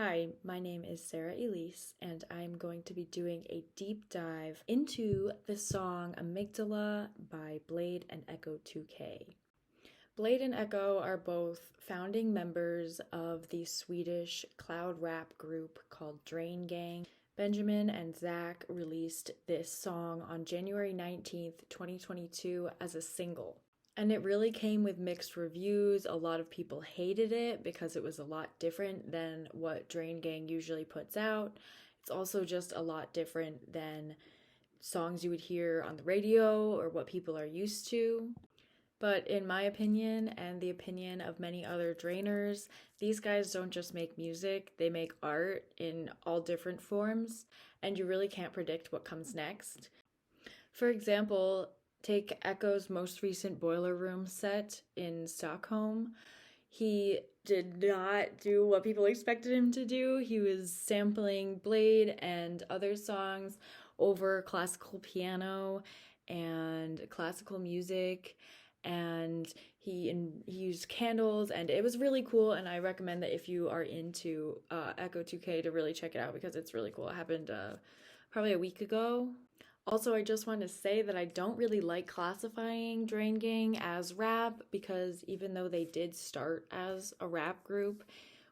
Hi, my name is Sarah Elise, and I'm going to be doing a deep dive into the song Amygdala by Bladee and Ecco2k. Bladee and Echo are both founding members of the Swedish cloud rap group called Draingang. Benjamin and Zach released this song on January 19th, 2022 as a single. And it really came with mixed reviews. A lot of people hated it because it was a lot different than what Draingang usually puts out. It's also just a lot different than songs you would hear on the radio or what people are used to. But in my opinion, and the opinion of many other drainers, these guys don't just make music, they make art in all different forms, and you really can't predict what comes next. For example, take Echo's most recent Boiler Room set in Stockholm. He did not do what people expected him to do. He was sampling Bladee and other songs over classical piano and classical music, and he used candles, and it was really cool. And I recommend that if you are into Ecco2k to really check it out because it's really cool. It happened probably a week ago. Also, I just want to say that I don't really like classifying Draingang as rap because even though they did start as a rap group,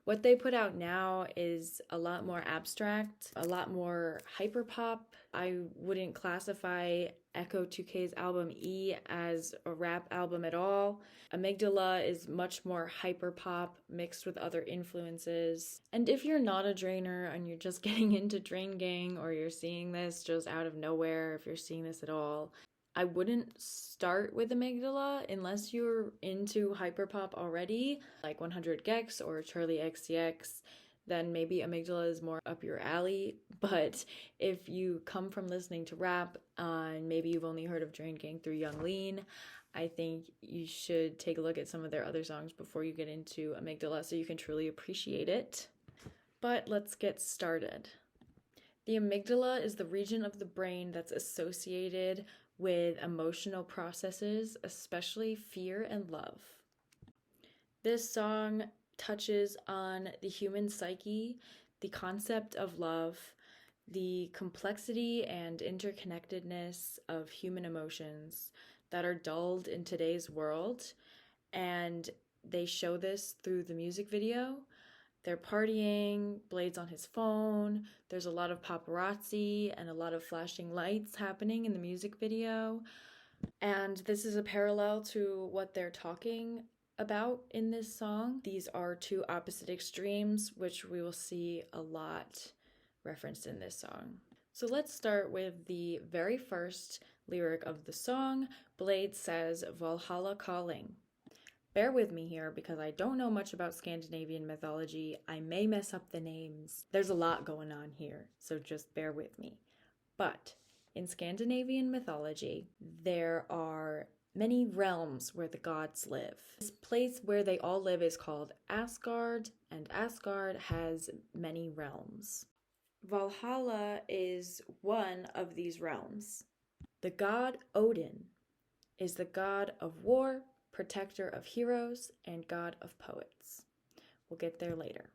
what they put out now is a lot more abstract, a lot more hyperpop. I wouldn't classify Ecco2k's album E as a rap album at all. Amygdala is much more hyperpop mixed with other influences. And if you're not a drainer and you're just getting into Draingang, or you're seeing this just out of nowhere, if you're seeing this at all, I wouldn't start with Amygdala unless you're into hyperpop already, like 100 gecs or Charlie XCX. Then maybe Amygdala is more up your alley. But if you come from listening to rap and maybe you've only heard of Draingang through Young Lean, I think you should take a look at some of their other songs before you get into Amygdala so you can truly appreciate it. But let's get started. The amygdala is the region of the brain that's associated with emotional processes, especially fear and love. This song touches on the human psyche, the concept of love, the complexity and interconnectedness of human emotions that are dulled in today's world, and they show this through the music video. They're partying, Blade's on his phone, there's a lot of paparazzi and a lot of flashing lights happening in the music video. And this is a parallel to what they're talking about in this song. These are two opposite extremes, which we will see a lot referenced in this song. So let's start with the very first lyric of the song. Bladee says, "Valhalla calling." Bear with me here because I don't know much about Scandinavian mythology. I may mess up the names. There's a lot going on here, so just bear with me. But in Scandinavian mythology, there are many realms where the gods live. This place where they all live is called Asgard, and Asgard has many realms. Valhalla is one of these realms. The god Odin is the god of war, protector of heroes, and god of poets. We'll get there later.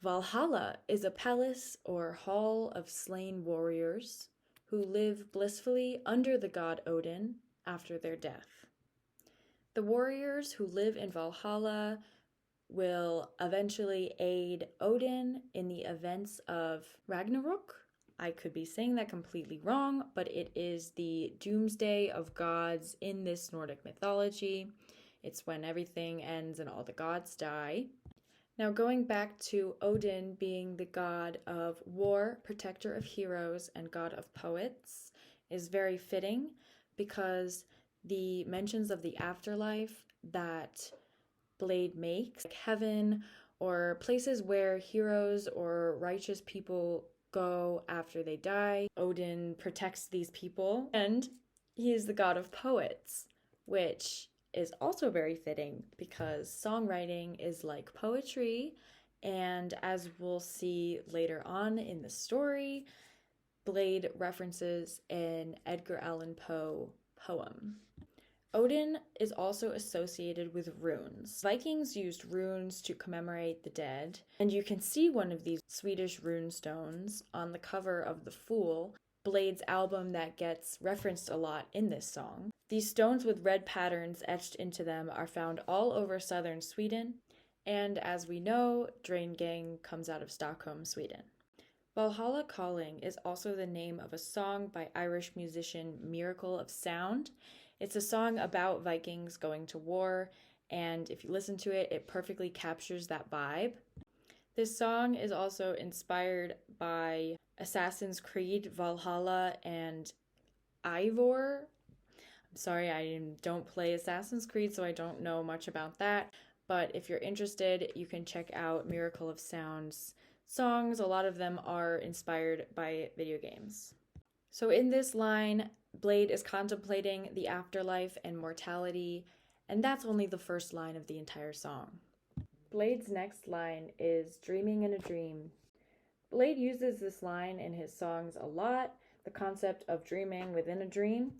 Valhalla is a palace or hall of slain warriors who live blissfully under the god Odin after their death. The warriors who live in Valhalla will eventually aid Odin in the events of Ragnarok. I could be saying that completely wrong, but it is the doomsday of gods in this Nordic mythology. It's when everything ends and all the gods die. Now, going back to Odin being the god of war, protector of heroes, and god of poets is very fitting because the mentions of the afterlife that Bladee makes, like heaven or places where heroes or righteous people go after they die, Odin protects these people, and he is the god of poets, which is also very fitting because songwriting is like poetry, and as we'll see later on in the story, Bladee references an Edgar Allan Poe poem. Odin is also associated with runes. Vikings used runes to commemorate the dead, and you can see one of these Swedish rune stones on the cover of The Fool, Blade's album that gets referenced a lot in this song. These stones with red patterns etched into them are found all over southern Sweden, and as we know, draingang comes out of Stockholm, Sweden. Valhalla Calling is also the name of a song by Irish musician Miracle of Sound. It's a song about Vikings going to war, and if you listen to it, it perfectly captures that vibe. This song is also inspired by Assassin's Creed, Valhalla, and Ivor. I'm sorry, I don't play Assassin's Creed, so I don't know much about that, but if you're interested, you can check out Miracle of Sound's songs. A lot of them are inspired by video games. So in this line, Blade is contemplating the afterlife and mortality, and that's only the first line of the entire song. Blade's next line is Dreaming in a Dream. Blade uses this line in his songs a lot, the concept of dreaming within a dream.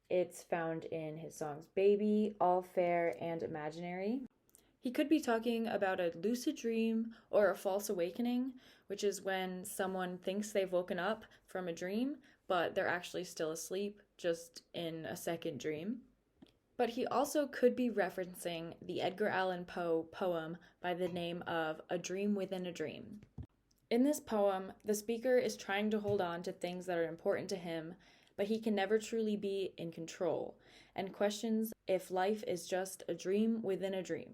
It's found in his songs Baby, All Fair, and Imaginary. He could be talking about a lucid dream or a false awakening, which is when someone thinks they've woken up from a dream, but they're actually still asleep, just in a second dream. But he also could be referencing the Edgar Allan Poe poem by the name of A Dream Within a Dream. In this poem, the speaker is trying to hold on to things that are important to him, but he can never truly be in control, and questions if life is just a dream within a dream.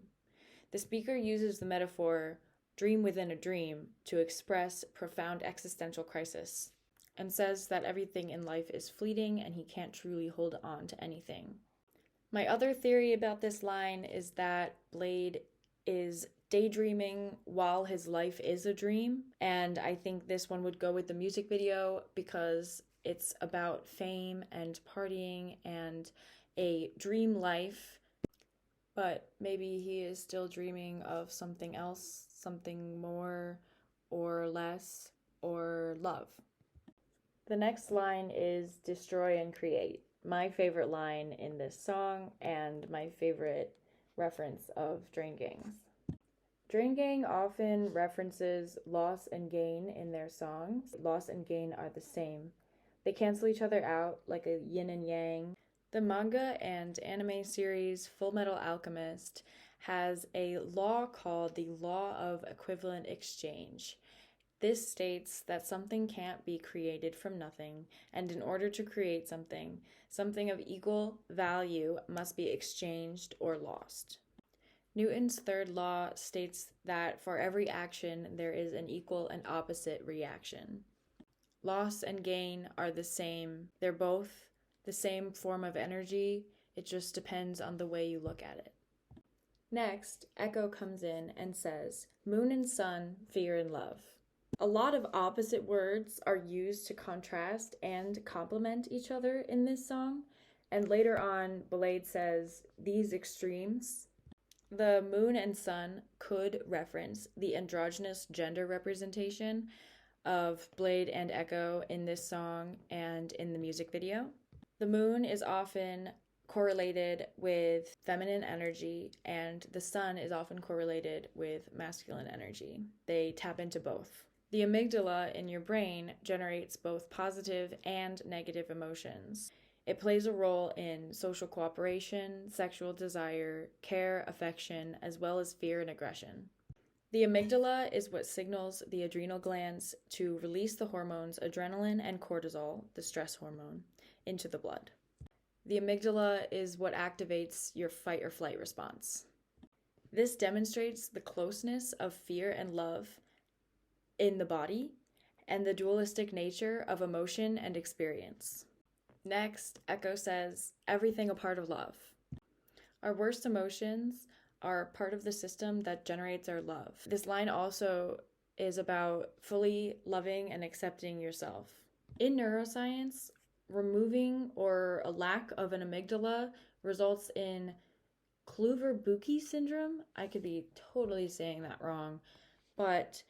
The speaker uses the metaphor dream within a dream to express profound existential crisis, and says that everything in life is fleeting and he can't truly hold on to anything. My other theory about this line is that Blade is daydreaming while his life is a dream, and I think this one would go with the music video because it's about fame and partying and a dream life, but maybe he is still dreaming of something else, something more or less, or love. The next line is Destroy and Create, my favorite line in this song and my favorite reference of draingangs. Draingang often references loss and gain in their songs. Loss and gain are the same. They cancel each other out like a yin and yang. The manga and anime series Full Metal Alchemist has a law called the Law of Equivalent Exchange. This states that something can't be created from nothing, and in order to create something, something of equal value must be exchanged or lost. Newton's third law states that for every action there is an equal and opposite reaction. Loss and gain are the same. They're both the same form of energy. It just depends on the way you look at it. Next, Echo comes in and says, Moon and sun, fear and love. A lot of opposite words are used to contrast and complement each other in this song, and later on, Blade says, these extremes. The moon and sun could reference the androgynous gender representation of Blade and Echo in this song and in the music video. The moon is often correlated with feminine energy, and the sun is often correlated with masculine energy. They tap into both. The amygdala in your brain generates both positive and negative emotions. It plays a role in social cooperation, sexual desire, care, affection, as well as fear and aggression. The amygdala is what signals the adrenal glands to release the hormones adrenaline and cortisol, the stress hormone, into the blood. The amygdala is what activates your fight or flight response. This demonstrates the closeness of fear and love in the body and the dualistic nature of emotion and experience. Next, Echo says, everything a part of love. Our worst emotions are part of the system that generates our love. This line also is about fully loving and accepting yourself. In neuroscience, removing or a lack of an amygdala results in Kluver-Bucy syndrome. I could be totally saying that wrong, but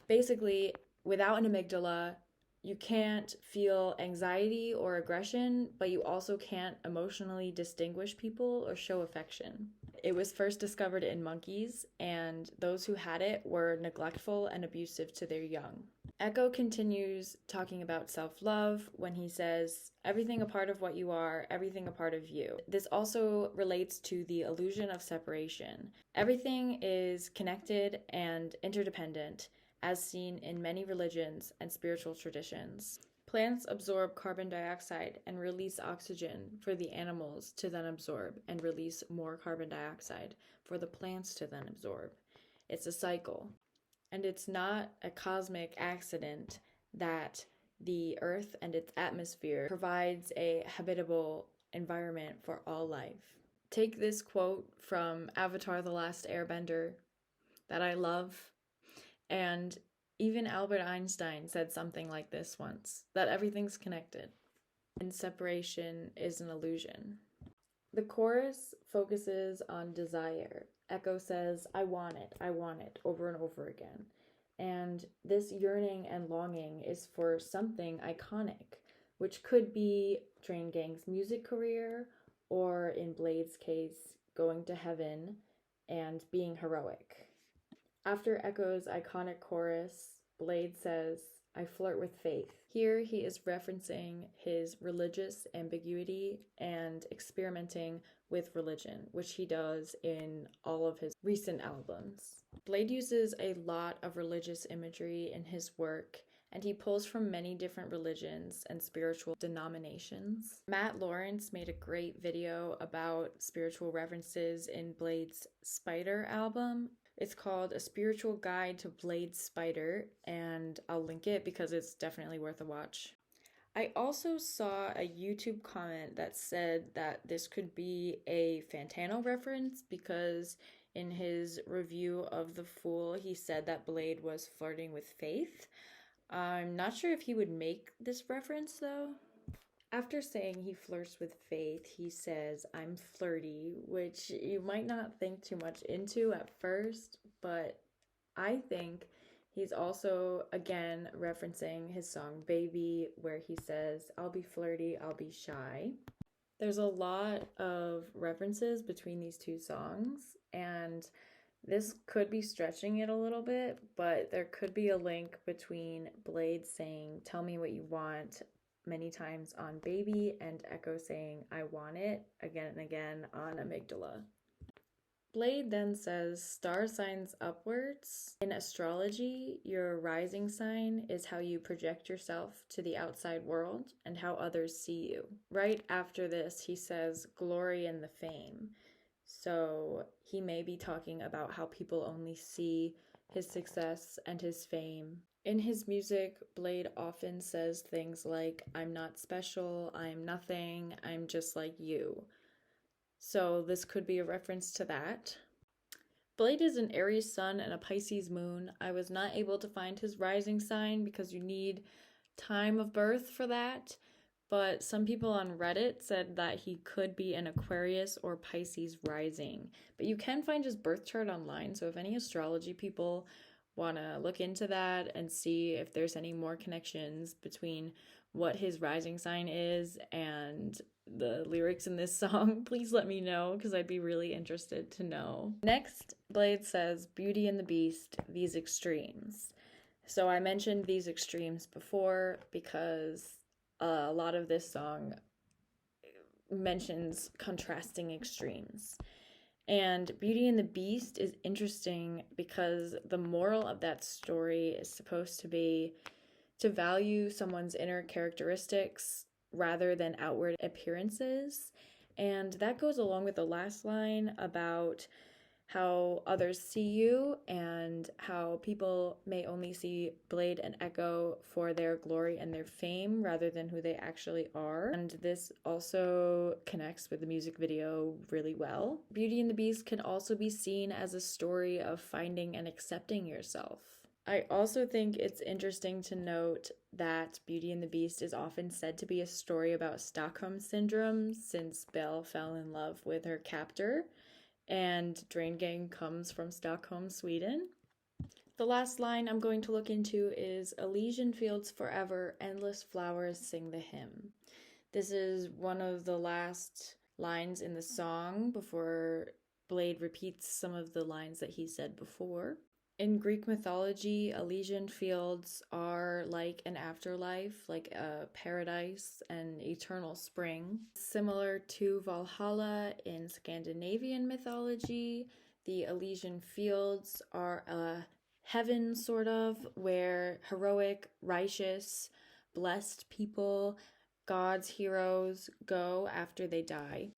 basically, without an amygdala, you can't feel anxiety or aggression, but you also can't emotionally distinguish people or show affection. It was first discovered in monkeys, and those who had it were neglectful and abusive to their young. Echo continues talking about self-love when he says, everything a part of what you are, everything a part of you. This also relates to the illusion of separation. Everything is connected and interdependent, as seen in many religions and spiritual traditions. Plants absorb carbon dioxide and release oxygen for the animals to then absorb and release more carbon dioxide for the plants to then absorb. It's a cycle. And it's not a cosmic accident that the Earth and its atmosphere provides a habitable environment for all life. Take this quote from Avatar: The Last Airbender that I love, and even Albert Einstein said something like this once, that everything's connected, and separation is an illusion. The chorus focuses on desire. Echo says, I want it, over and over again. And this yearning and longing is for something iconic, which could be Draingang's music career, or in Blade's case, going to heaven and being heroic. After Echo's iconic chorus, Blade says, I flirt with faith. Here he is referencing his religious ambiguity and experimenting with religion, which he does in all of his recent albums. Blade uses a lot of religious imagery in his work, and he pulls from many different religions and spiritual denominations. Matt Lawrence made a great video about spiritual references in Blade's Spider album. It's called A Spiritual Guide to Blade's Spider, and I'll link it because it's definitely worth a watch. I also saw a YouTube comment that said that this could be a Fantano reference because in his review of The Fool, he said that Blade was flirting with Faith. I'm not sure if he would make this reference though. After saying he flirts with Faith, he says, I'm flirty, which you might not think too much into at first, but I think he's also, again, referencing his song Baby, where he says, I'll be flirty, I'll be shy. There's a lot of references between these two songs, and this could be stretching it a little bit, but there could be a link between Blade saying, tell me what you want, many times on Baby, and Echo saying, I want it, again and again on Amygdala. Blade then says, star signs upwards. In astrology, your rising sign is how you project yourself to the outside world and how others see you. Right after this, he says, glory in the fame. So he may be talking about how people only see his success and his fame. In his music, Blade often says things like, I'm not special, I'm nothing, I'm just like you. So this could be a reference to that. Blade is an Aries sun and a Pisces moon. I was not able to find his rising sign because you need time of birth for that, but some people on Reddit said that he could be an Aquarius or Pisces rising. But you can find his birth chart online, so if any astrology people want to look into that and see if there's any more connections between what his rising sign is and the lyrics in this song, please let me know because I'd be really interested to know. Next, Blade says, Beauty and the Beast, these extremes. So I mentioned these extremes before because a lot of this song mentions contrasting extremes. And Beauty and the Beast is interesting because the moral of that story is supposed to be to value someone's inner characteristics rather than outward appearances. And that goes along with the last line about how others see you and how people may only see Blade and Echo for their glory and their fame rather than who they actually are. And this also connects with the music video really well. Beauty and the Beast can also be seen as a story of finding and accepting yourself. I also think it's interesting to note that Beauty and the Beast is often said to be a story about Stockholm Syndrome since Belle fell in love with her captor. And Draingang comes from Stockholm, Sweden. The last line I'm going to look into is Elysian fields forever, endless flowers sing the hymn. This is one of the last lines in the song before Blade repeats some of the lines that he said before. In Greek mythology, Elysian fields are like an afterlife, like a paradise and eternal spring. Similar to Valhalla in Scandinavian mythology, the Elysian fields are a heaven, sort of, where heroic, righteous, blessed people, God's heroes, go after they die.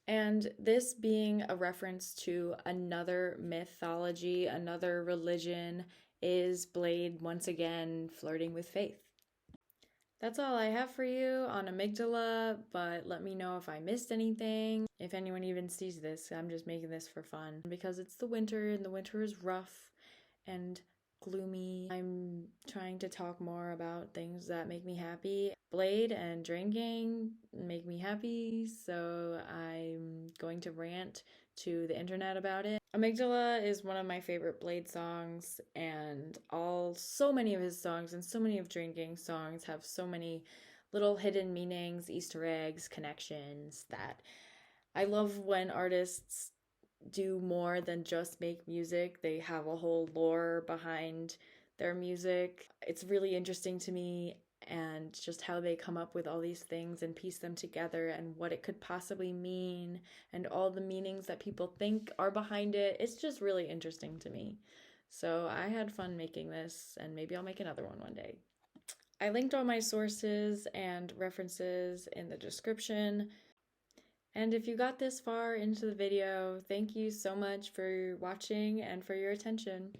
And this being a reference to another mythology, another religion, is Blade once again flirting with faith. That's all I have for you on Amygdala, but let me know if I missed anything. If anyone even sees this, I'm just making this for fun because it's the winter and the winter is rough and gloomy. I'm trying to talk more about things that make me happy. Blade and draingang make me happy, so I'm going to rant to the internet about it. Amygdala is one of my favorite Blade songs, and so many of his songs and so many of draingang's songs have so many little hidden meanings, Easter eggs, connections that I love when artists do more than just make music. They have a whole lore behind their music. It's really interesting to me, and just how they come up with all these things and piece them together and what it could possibly mean and all the meanings that people think are behind it. It's just really interesting to me. So I had fun making this, and maybe I'll make another one day. I linked all my sources and references in the description. And if you got this far into the video, thank you so much for watching and for your attention.